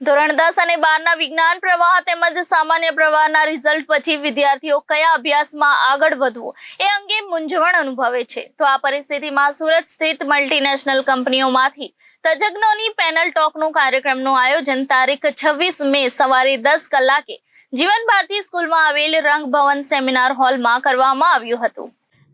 ધોરણ 10 અને 12ના વિજ્ઞાન પ્રવાહ તેમજ સામાન્ય પ્રવાહના રિઝલ્ટ પછી વિદ્યાર્થીઓ કયા અભ્યાસમાં આગળ વધવું એ અંગે મૂંઝવણ અનુભવે છે. તો આ પરિસ્થિતિમાં સુરત સ્થિત મલ્ટીનેશનલ કંપનીઓમાંથી તજજ્ઞોની પેનલ ટોકનું કાર્યક્રમનું આયોજન તારીખ 26 મે સવારે 10 કલાકે જીવન ભારતી સ્કૂલમાં આવેલ રંગભવન સેમિનાર હોલમાં કરવામાં આવ્યું હતું.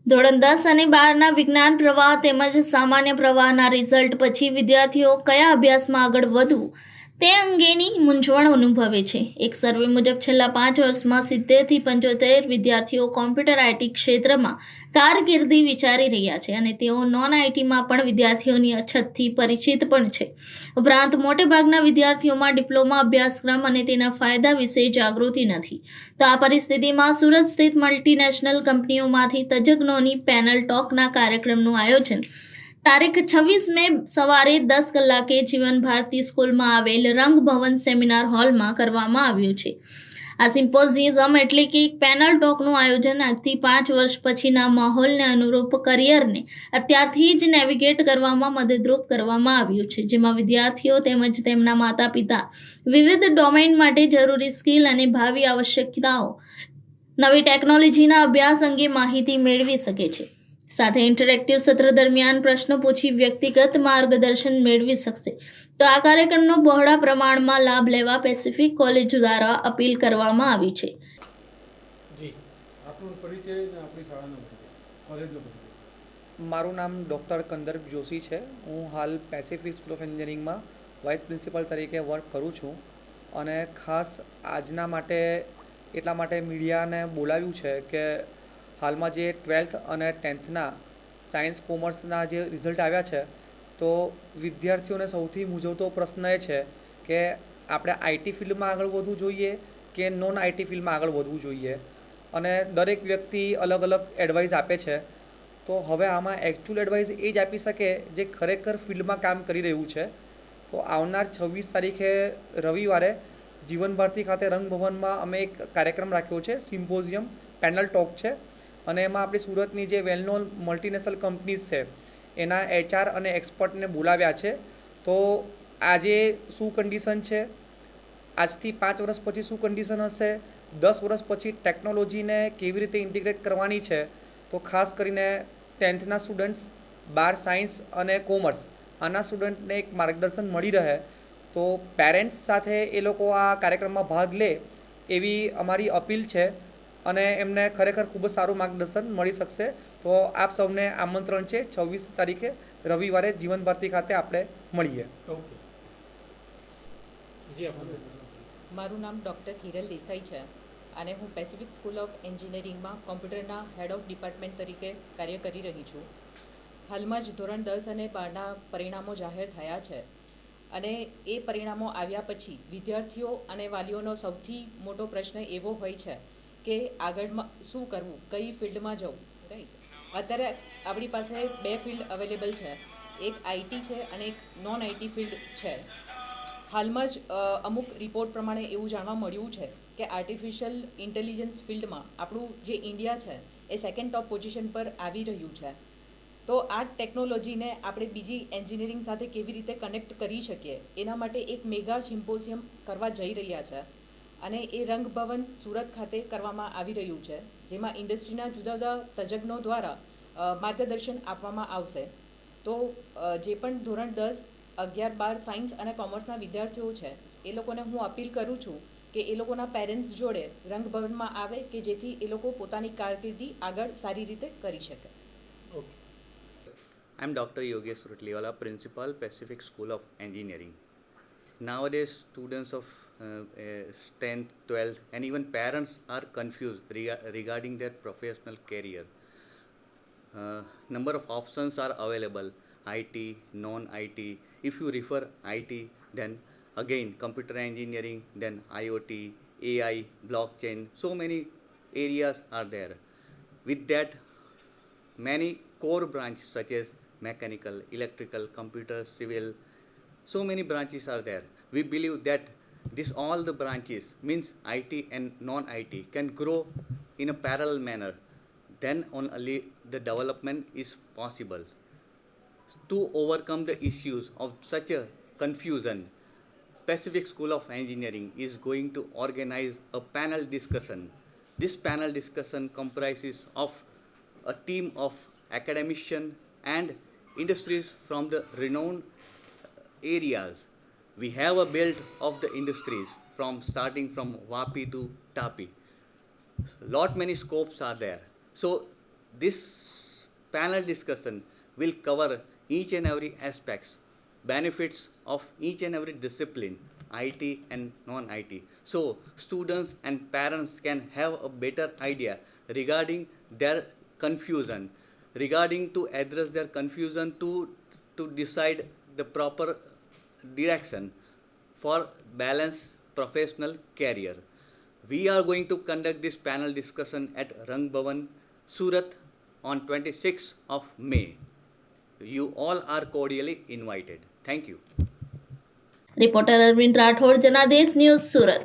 ધોરણ 10 અને 12ના વિજ્ઞાન પ્રવાહ તેમજ સામાન્ય પ્રવાહના રિઝલ્ટ પછી વિદ્યાર્થીઓ કયા અભ્યાસમાં આગળ વધવું તે અંગેની મૂંઝવણ અનુભવે છે. એક સર્વે મુજબ છેલ્લા 5 વર્ષમાં 70 થી 75 વિદ્યાર્થીઓ કોમ્પ્યુટર આઈટી ક્ષેત્રમાં કારકિર્દી વિચારી રહ્યા છે અને તેઓ નોન આઈટીમાં પણ વિદ્યાર્થીઓની અછતથી પરિચિત પણ છે. ઉપરાંત મોટેભાગના વિદ્યાર્થીઓમાં ડિપ્લોમા અભ્યાસક્રમ અને તેના ફાયદા વિશે જાગૃતિ નથી. તો આ પરિસ્થિતિમાં સુરત સ્થિત મલ્ટીનેશનલ કંપનીઓમાંથી તજજ્ઞોની પેનલ ટોકના કાર્યક્રમનું આયોજન તારીખ 26 મે સવારે 10 કલાકે જીવન ભારતી સ્કૂલમાં આવેલ રંગભવન સેમિનાર હોલમાં કરવામાં આવ્યું છે. આ સિમ્પોઝિયમ એટલે કે એક પેનલ ટોકનું આયોજન આજથી 5 વર્ષ પછીના માહોલને અનુરૂપ કરિયરને અત્યારથી જ નેવિગેટ કરવામાં મદદરૂપ કરવામાં આવ્યું છે, જેમાં વિદ્યાર્થીઓ તેમજ તેમના માતા પિતા વિવિધ ડોમેઇન માટે જરૂરી સ્કિલ અને ભાવિ આવશ્યકતાઓ, નવી ટેકનોલોજીના અભ્યાસ અંગે માહિતી મેળવી શકે છે. સાથે ઇન્ટરેક્ટિવ સત્ર દરમિયાન પ્રશ્નો પૂછી વ્યક્તિગત માર્ગદર્શન મેળવી શકશે. તો આ કાર્યક્રમનો બહોળા પ્રમાણમાં લાભ લેવા પેસિફિક કોલેજ દ્વારા અપીલ કરવામાં આવી છે. મારું નામ ડૉક્ટર કંદર્પ જોશી છે. હું હાલ પેસિફિક સ્કૂલ ઓફ એન્જિનિયરિંગમાં વાઇસ પ્રિન્સિપલ તરીકે વર્ક કરું છું અને ખાસ આજના માટે એટલા માટે મીડિયાને બોલાવ્યું છે કે હાલમાં જે 12th અને 10thના સાયન્સ કોમર્સના જે રિઝલ્ટ આવ્યા છે તો વિદ્યાર્થીઓને સૌથી મૂંઝવતો પ્રશ્ન એ છે કે આપણે આઈટી ફિલ્ડમાં આગળ વધવું જોઈએ કે નોન આઈટી ફિલ્ડમાં આગળ વધવું જોઈએ અને દરેક વ્યક્તિ અલગ અલગ એડવાઇસ આપે છે. તો હવે આમાં એકચ્યુઅલ એડવાઇસ એ જ આપી શકે જે ખરેખર ફિલ્ડમાં કામ કરી રહ્યું છે. તો આવનાર 26 તારીખે રવિવારે જીવન ભારતી ખાતે રંગભવનમાં અમે એક કાર્યક્રમ રાખ્યો છે, સિમ્પોઝિયમ પેનલ ટોક છે અને એમાં આપણી સુરતની જે વેલ નોન મલ્ટીનેશનલ કંપનીઝ છે એના એચઆર અને એક્સપર્ટને બોલાવ્યા છે. તો આજે શું કન્ડિશન છે, આજથી 5 વર્ષ પછી શું કન્ડિશન હશે, 10 વર્ષ પછી ટેકનોલોજીને કેવી રીતે ઇન્ટિગ્રેટ કરવાની છે, તો ખાસ કરીને 10thના સ્ટુડન્ટ્સ, 12 સાયન્સ અને કોમર્સ આના સ્ટુડન્ટને એક માર્ગદર્શન મળી રહે. તો પેરેન્ટ્સ સાથે એ લોકો આ કાર્યક્રમમાં ભાગ લે એવી અમારી અપીલ છે અને એમને ખરેખર ખૂબ જ સારું માર્ગદર્શન મળી શકશે. તો આપ સૌને આમંત્રણ છે 26 તારીખે રવિવારે જીવન ભારતી ખાતે આપણે મળીએ. મારું નામ ડૉક્ટર હિરલ દેસાઈ છે અને હું પેસિફિક સ્કૂલ ઓફ એન્જિનિયરિંગમાં કોમ્પ્યુટરના હેડ ઓફ ડિપાર્ટમેન્ટ તરીકે કાર્ય કરી રહી છું. હાલમાં જ ધોરણ 10 અને 12ના પરિણામો જાહેર થયા છે અને એ પરિણામો આવ્યા પછી વિદ્યાર્થીઓ અને વાલીઓનો સૌથી મોટો પ્રશ્ન એવો હોય છે કે આગળમાં શું કરવું, કઈ ફિલ્ડમાં જવું. રાઈટ, અત્યારે આપણી પાસે 2 ફિલ્ડ અવેલેબલ છે, એક આઈટી છે અને એક નોન આઈટી ફિલ્ડ છે. હાલમાં જ અમુક રિપોર્ટ પ્રમાણે એવું જાણવા મળ્યું છે કે આર્ટિફિશિયલ ઇન્ટેલિજન્સ ફિલ્ડમાં આપણું જે ઇન્ડિયા છે એ સેકન્ડ ટોપ પોઝિશન પર આવી રહ્યું છે. તો આ ટેકનોલોજીને આપણે બીજી એન્જિનિયરિંગ સાથે કેવી રીતે કનેક્ટ કરી શકીએ એના માટે એક મેગા સિમ્પોઝિયમ કરવા જઈ રહ્યા છે અને એ રંગભવન સુરત ખાતે કરવામાં આવી રહ્યું છે, જેમાં ઇન્ડસ્ટ્રીના જુદા જુદા તજજ્ઞો દ્વારા માર્ગદર્શન આપવામાં આવશે. તો જે પણ ધોરણ 10, 11, 12 સાયન્સ અને કોમર્સના વિદ્યાર્થીઓ છે એ લોકોને હું અપીલ કરું છું કે એ લોકોના પેરેન્ટ્સ જોડે રંગભવનમાં આવે કે જેથી એ લોકો પોતાની કારકિર્દી આગળ સારી રીતે કરી શકે. I'm Dr. Yogesh Rutliwala, Principal, Pacific School of Engineering. Nowadays, students of 10th, 12th, and even parents are confused regarding their professional career. Number of options are available: IT, non-IT. If you refer IT, then again computer engineering, then IoT, AI, blockchain. So many areas are there. With that, many core branches such as mechanical, electrical, computer, civil, so many branches are there. We believe that this all the branches means IT and non-IT can grow in a parallel manner. Then only the development is possible. To overcome the issues of such a confusion, Pacific School of Engineering is going to organize a panel discussion. This panel discussion comprises of a team of academicians and industries from the renowned areas. We have a belt of the industries from starting from Vapi to Tapi. Lot many scopes are there. So this panel discussion will cover each and every aspects, benefits of each and every discipline, IT and non-IT. So students and parents can have a better idea regarding their confusion, regarding to address their confusion to decide the proper direction for balanced professional career. We are going to conduct this panel discussion at Rang Bhavan, Surat on 26th of May. You all are cordially invited. Thank you. Reporter Arvind Rathod, Janadesh news, Surat.